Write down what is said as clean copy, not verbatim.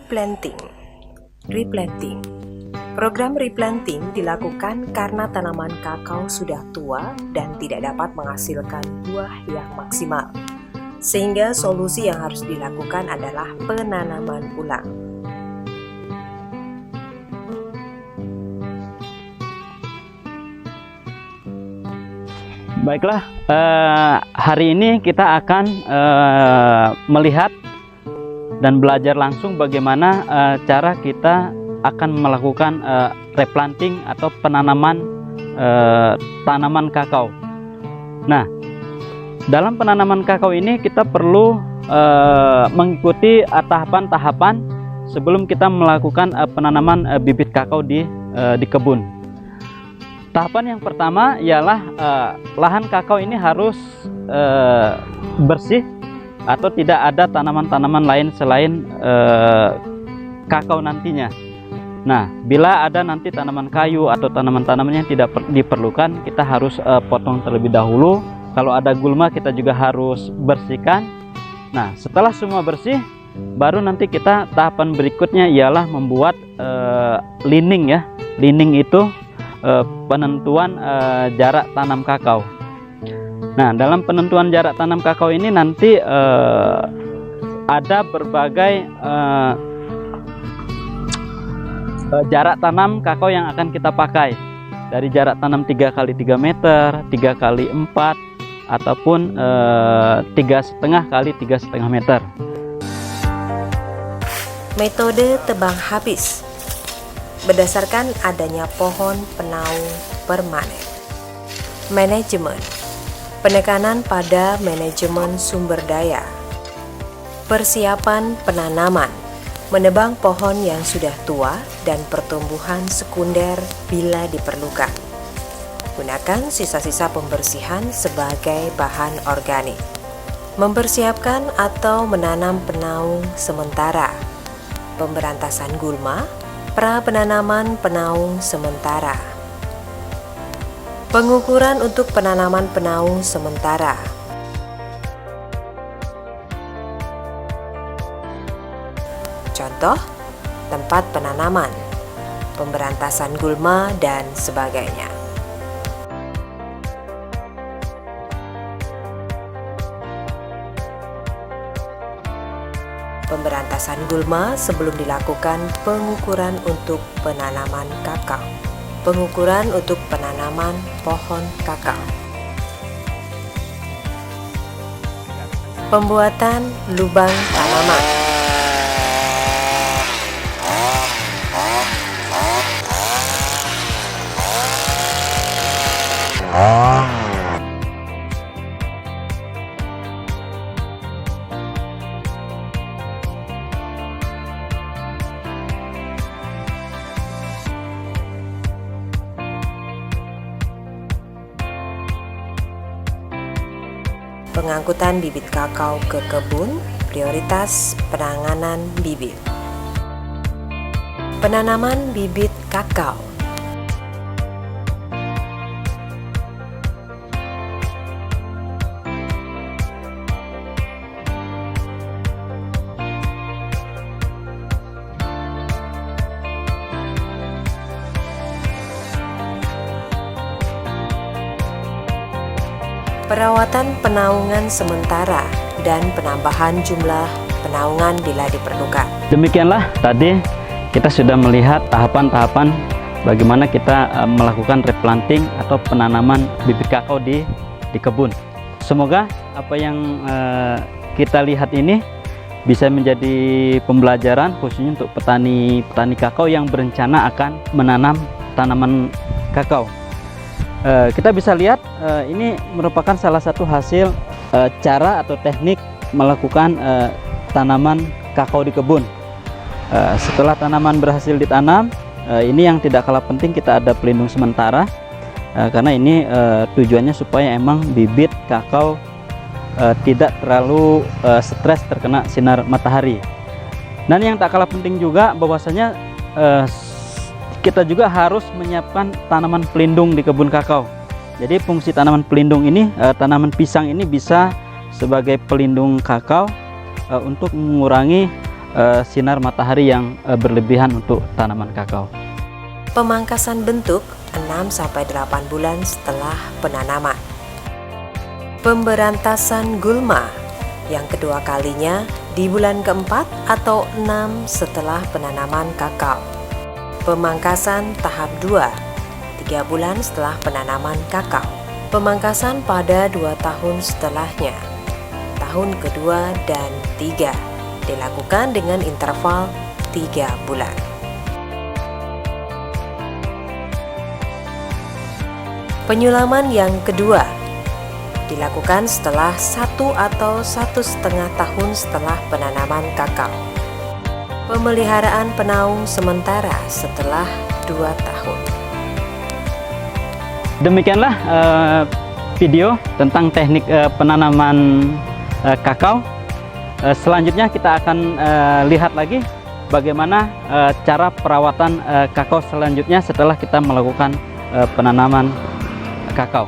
Replanting. Program replanting dilakukan karena tanaman kakao sudah tua dan tidak dapat menghasilkan buah yang maksimal. Sehingga solusi yang harus dilakukan adalah penanaman ulang. Baiklah, hari ini kita akan melihat dan belajar langsung bagaimana cara kita akan melakukan replanting atau penanaman tanaman kakao. Nah, dalam penanaman kakao ini kita perlu mengikuti tahapan-tahapan sebelum kita melakukan penanaman bibit kakao di kebun. Tahapan yang pertama ialah lahan kakao ini harus bersih atau tidak ada tanaman-tanaman lain selain kakao nantinya. Nah, bila ada nanti tanaman kayu atau tanaman-tanaman yang tidak diperlukan, kita harus potong terlebih dahulu. Kalau ada gulma, kita juga harus bersihkan. Nah, setelah semua bersih, baru nanti kita tahapan berikutnya ialah membuat lining ya. Lining itu penentuan jarak tanam kakao. Nah, dalam penentuan jarak tanam kakao ini nanti ada berbagai jarak tanam kakao yang akan kita pakai. Dari jarak tanam 3 x 3 meter, 3 x 4, ataupun 3,5 x 3,5 meter. Metode tebang habis berdasarkan adanya pohon penaung permanen. Manajemen. Penekanan pada manajemen sumber daya. Persiapan penanaman. Menebang pohon yang sudah tua dan pertumbuhan sekunder bila diperlukan. Gunakan sisa-sisa pembersihan sebagai bahan organik. Mempersiapkan atau menanam penaung sementara. Pemberantasan gulma, pra-penanaman penaung sementara. Pengukuran untuk penanaman penaung sementara. Contoh, tempat penanaman, pemberantasan gulma, dan sebagainya. Pemberantasan gulma sebelum dilakukan pengukuran untuk penanaman kakao. Pengukuran untuk penanaman pohon kakao. Pembuatan lubang tanaman. Pengangkutan bibit kakao ke kebun, prioritas penanganan bibit. Penanaman bibit kakao. Perawatan penaungan sementara dan penambahan jumlah penaungan bila diperlukan. Demikianlah tadi kita sudah melihat tahapan-tahapan bagaimana kita melakukan replanting atau penanaman bibit kakao di kebun. Semoga apa yang kita lihat ini bisa menjadi pembelajaran khususnya untuk petani kakao yang berencana akan menanam tanaman kakao. Kita bisa lihat ini merupakan salah satu hasil cara atau teknik melakukan tanaman kakao di kebun. Setelah tanaman berhasil ditanam, ini yang tidak kalah penting, kita ada pelindung sementara, karena ini tujuannya supaya emang bibit kakao tidak terlalu stres terkena sinar matahari. Dan yang tak kalah penting juga bahwasanya kita juga harus menyiapkan tanaman pelindung di kebun kakao. Jadi fungsi tanaman pelindung ini, tanaman pisang ini bisa sebagai pelindung kakao untuk mengurangi sinar matahari yang berlebihan untuk tanaman kakao. Pemangkasan bentuk 6-8 bulan setelah penanaman. Pemberantasan gulma yang kedua kalinya di bulan keempat atau 6 setelah penanaman kakao. Pemangkasan tahap 2 3 bulan setelah penanaman kakao. Pemangkasan pada 2 tahun setelahnya, tahun kedua dan 3, dilakukan dengan interval 3 bulan. Penyulaman yang kedua dilakukan setelah 1 atau 1,5 tahun setelah penanaman kakao. Pemeliharaan penaung sementara setelah 2 tahun. Demikianlah video tentang teknik penanaman kakao. Selanjutnya kita akan lihat lagi bagaimana cara perawatan kakao selanjutnya setelah kita melakukan penanaman kakao.